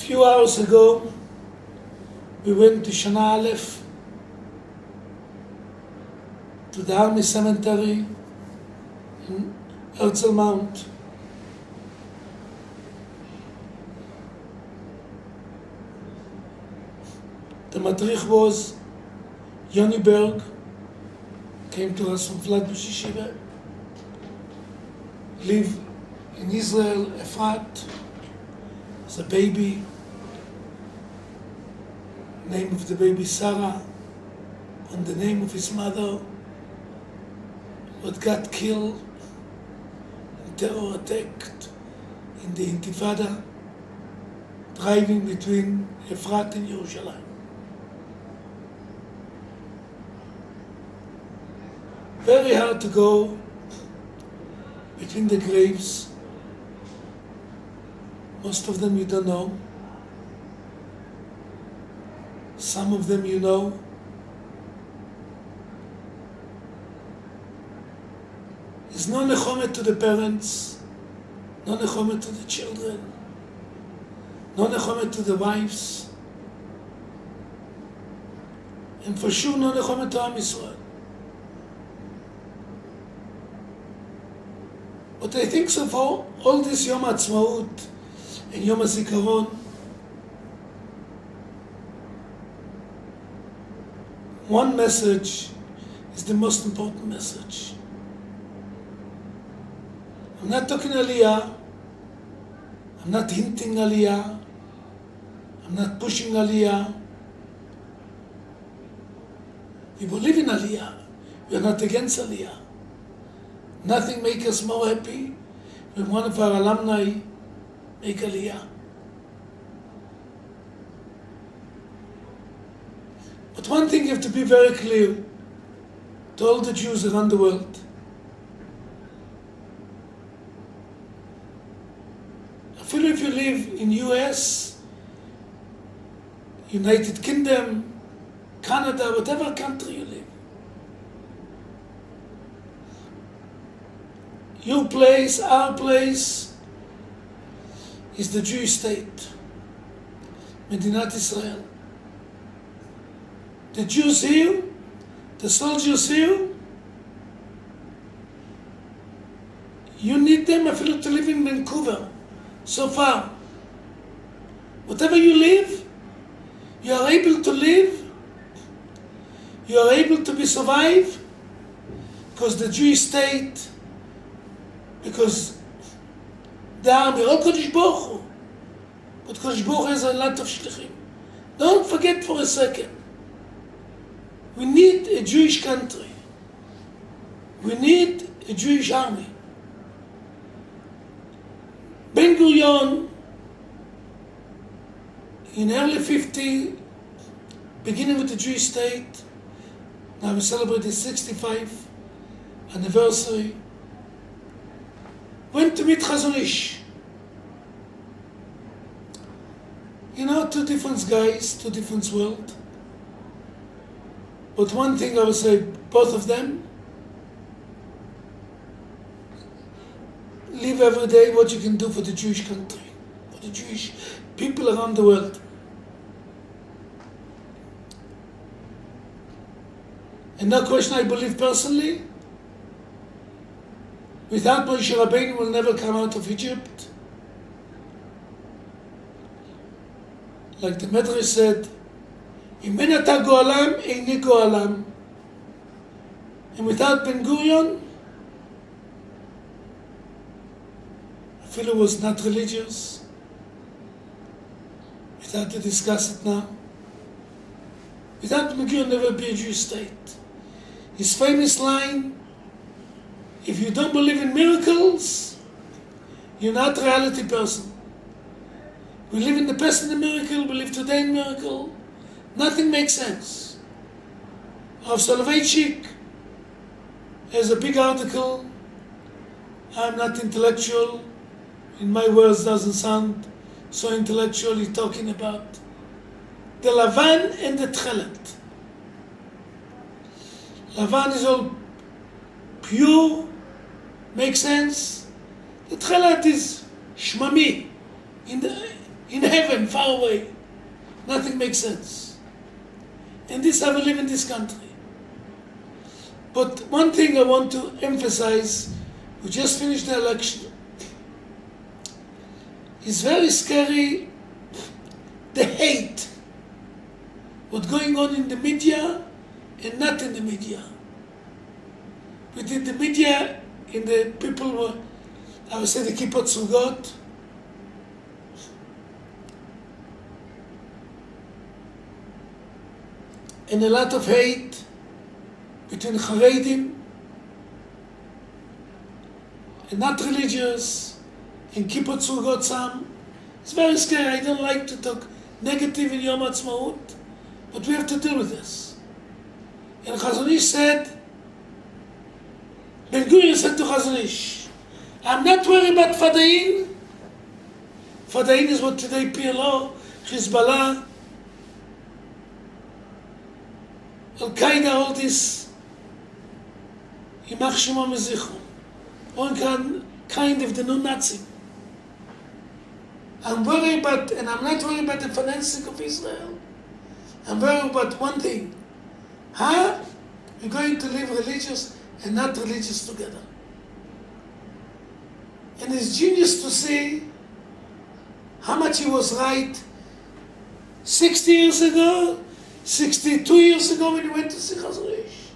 few hours ago, we went to Shana Aleph, to the Army Cemetery in Herzl Mount. The Madrich was Yoni Berg, came to us from Flatbush Yeshivat, lived in Israel, Efrat, as a baby. Name of the baby Sarah, and the name of his mother, but got killed in terror attack in the Intifada, driving between Efrat and Yerushalayim. Very hard to go between the graves. Most of them you don't know. Some of them you know. There's no nechomet to the parents, no nechomet to the children, no nechomet to the wives, and for sure no nechomet to Am Yisrael. But I think so for all this Yom Haatzmaut and Yom HaZikaron, one message is the most important message. I'm not talking Aliyah, I'm not hinting Aliyah, I'm not pushing Aliyah. We believe in Aliyah, we are not against Aliyah. Nothing makes us more happy when one of our alumni make Aliyah. But one thing you have to be very clear to all the Jews around the world. I feel if you live in US, United Kingdom, Canada, whatever country you live, your place, our place, is the Jewish state, Medinat Israel. The Jews here, the soldiers here, you need them to live in Vancouver, so far. Whatever you live, you are able to live, you are able to be survive, because the Jewish state, because the army, not Kodesh Baruch Hu, but Kodesh Baruch Hu has a lot of shlichim. Don't forget for a second. We need a Jewish country. We need a Jewish army. Ben Gurion, in early 50, beginning with the Jewish state, now we celebrate the 65 anniversary, went to meet Chazon Ish. You know, two different guys, two different worlds. But one thing I would say, both of them live every day what you can do for the Jewish country, for the Jewish people around the world. And no question, I believe personally, without Moshe Rabbeinu will never come out of Egypt. Like the Medrash said, Im en ata go'alam, eini go'alam. And without Ben Gurion, I feel it was not religious. Without to discuss it now. Without Ben Gurion, never be a Jewish state. His famous line, if you don't believe in miracles, you're not a reality person. We live in the past in the miracle, we live today in miracle. Nothing makes sense. Rav Soloveitchik has a big article. I'm not intellectual. In my words, doesn't sound so intellectual. He's talking about the Lavan and the Tchelet. Lavan is all pure, makes sense. The Tchelet is shmami, in in heaven, far away. Nothing makes sense. And this is how we live in this country. But one thing I want to emphasize, we just finished the election. It's very scary, the hate, what's going on in the media and not in the media. Within the media, in the people who, I would say, the kippot sugot, and a lot of hate between Haredim and not religious, and kippot sugot some. It's very scary. I don't like to talk negative in Yom Haatzmaut, but we have to deal with this. And Chazon Ish said, Ben Gurion said to Chazon Ish, I'm not worried about Fadain. Fadain is what today PLO, Hezbollah, Al-Qaeda, all this, Yimach Shemam Zichron. One kind of the new Nazi. I'm worried about, and I'm not worried about the financing of Israel. I'm worried about one thing. How we're going to live religious and not religious together. And it's genius to see how much he was right 60 years ago, 62 years ago when he went to see Chazon Ish.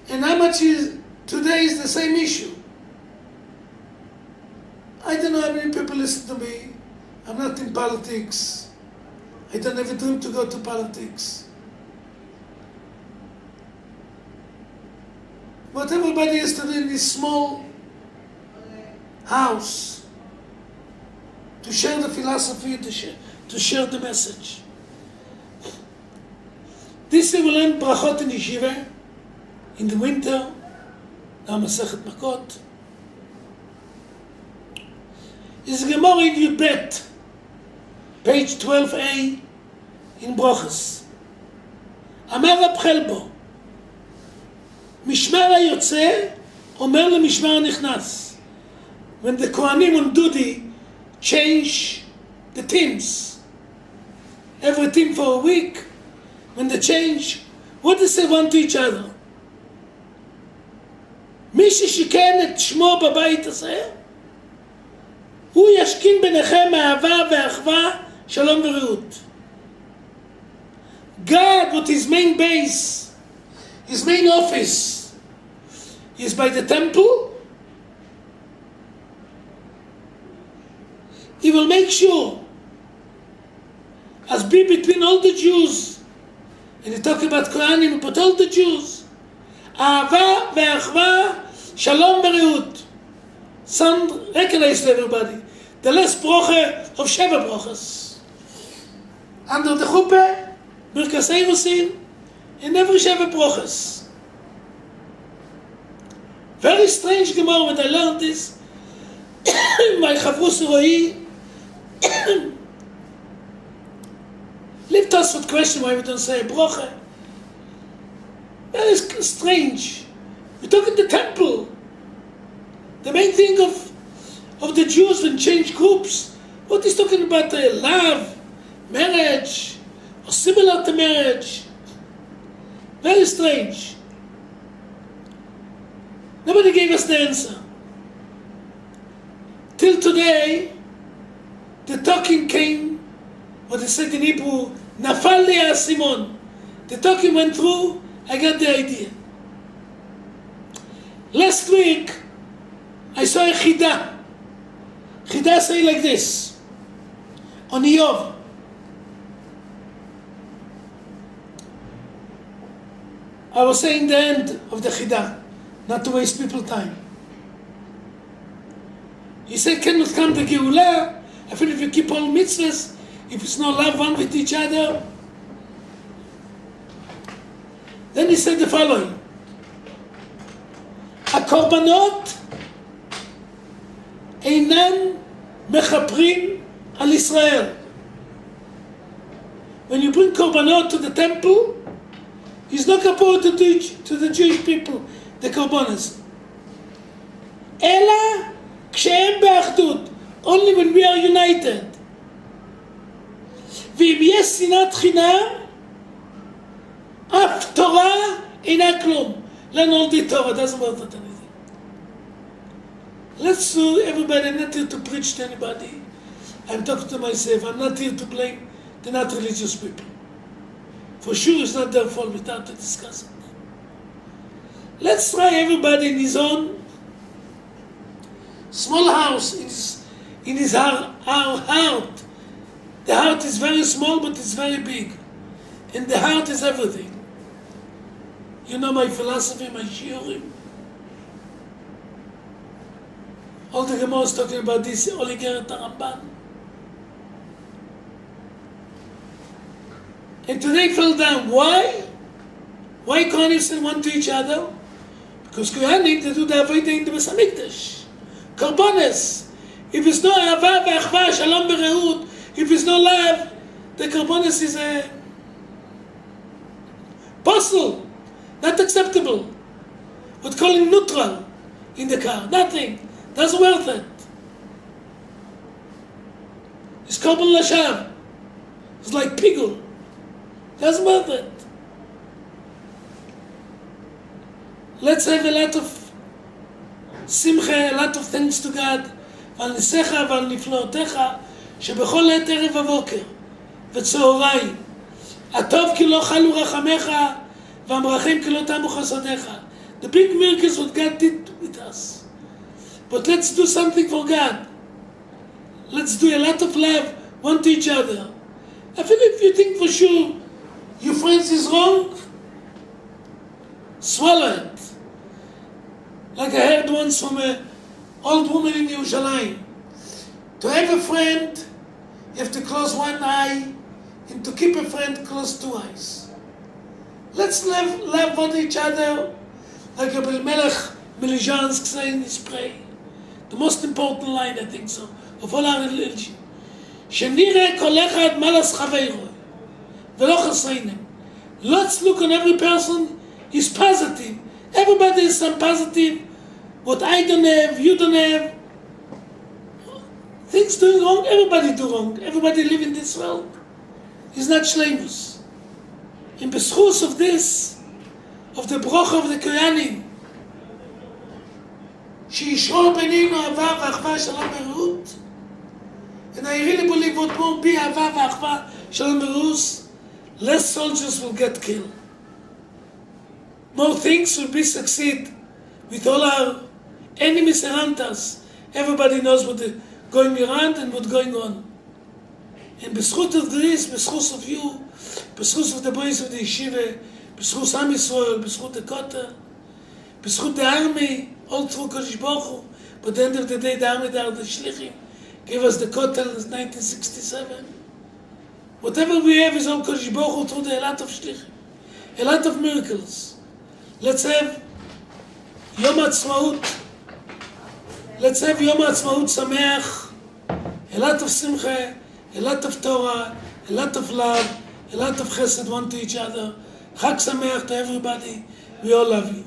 And how much today is the same issue. I don't know how many people listen to me. I'm not in politics. I don't have a dream to go to politics. What everybody has to do in this small house, to share the philosophy, to share the message. This year we learn brachot in Yeshivat, in the winter, now Masechet Makot. Is Gemara in Yudbet, page 12a, in Brochus. אמר רב חלבו, משמר היוצא אומר למשמר הנכנס. When the Kohanim on duty change the teams, every team for a week, when they change, what does they want to each other? מי ששיכן את שמו בבית הזה, הוא ישכין ביניכם אהבה ואחווה, שלום ורעות. God, with his main base, his main office, is by the temple. He will make sure, as be between all the Jews, and he talk about Kohanim, but all the Jews, אהבה ואחווה, שלום ורעות. Sound recognized to everybody. The last broche of Sheva broches. Under the chuppah, Birkas Eirusin, in every Sheva broches. Very strange Gemara when I learned this. My Chavrus Roi left us with question why we don't say a broche. Very strange. We talk in the temple. The main thing of the Jews when change groups, what is talking about love, marriage, or similar to marriage. Very strange. Nobody gave us the answer. Till today, the talking came, what they said in Hebrew, Nafal li ha'asimon. The talking went through, I got the idea. Last week, I saw a chida. Chida say like this, on Iyov. I was saying the end of the chida, not to waste people's time. He said, cannot come the Geulah, I feel if you keep all mitzvahs, if it's no love one with each other. Then he said the following, הקורבנות אינן מחפרים על ישראל. When you bring korbanot to the temple, it's not kapor to the Jewish people, the korbanos. אלא כשהם באחדות, only when we are united. ואם יש שנאת חינם, אף תורה אינה כלום. Learn all the Torah, doesn't worth it anything. Let's do everybody, I'm not here to preach to anybody. I'm talking to myself. I'm not here to blame the not religious people. For sure it's not their fault without discussing. Let's try everybody in his own small house, in his heart. The heart is very small, but it's very big. And the heart is everything. You know my philosophy, my shiurim. All the Gemara is talking about this, Oligeret Ramban. And today fell down. Why? Why Kohanim still want to each other? Because Kohanim, they do the Avodah in the Beis HaMikdash. Karbones. If it's no Ahava ve'achva, Shalom bereut, if it's no love, the Karbones is a puzzle, not acceptable. We'd call it neutral in the car. Nothing. Doesn't worth it. It's Korban Lashav. It's like pigul. Doesn't worth it. Let's have a lot of simcha, a lot of thanks to God. ועל ניסיך ועל נפלאותיך, שבכל עת ערב הבוקר וצהריים, הטוב כי לא חלו רחמך, והמרחים כי לא תמו חסדיך. The big miracles what God did with us. But let's do something for God. Let's do a lot of love, one to each other. I feel if you think for sure your friends is wrong, swallow it. Like I heard once from an old woman in Yerushalayim. To have a friend, you have to close one eye, and to keep a friend, close two eyes. Let's love one each other, like Rabbi Melech Melizhansk said in his prayer. The most important line, I think so, of all our religion. שנראה כל אחד מלס חברו, ולא חסרינם. Let's look on every person, he's positive. Everybody is some positive. What I don't have, you don't have. Things doing wrong, everybody do wrong. Everybody live in this world. It's not shleimus. In beschus of this, of the broch of the Koyanim, שישרור בינינו אהבה ואחווה שלום ורעות. And I really believe what won't be אהבה ואחווה שלום ורעות, less soldiers will get killed. More things will be succeed with all our enemies around us. Everybody knows what's going around and what's going on. And beschut of this, beschut of you, beschut of the boys of the Yeshivat, beschut Am Yisrael, beschut the Kotel, beschut the army, all through Kodesh Baruch Hu. But at the end of the day, the army, they are the Shlichim, gave us the Kotel in 1967. Whatever we have is all Kodesh Baruch Hu through a lot of Shlichim, a lot of miracles. Let's have Yom Haatzmaut. Let's have Yom Haatzmaut Sameach. A lot of simcha, a lot of Torah, a lot of love, a lot of chesed one to each other. Chag Sameach to everybody. We all love you.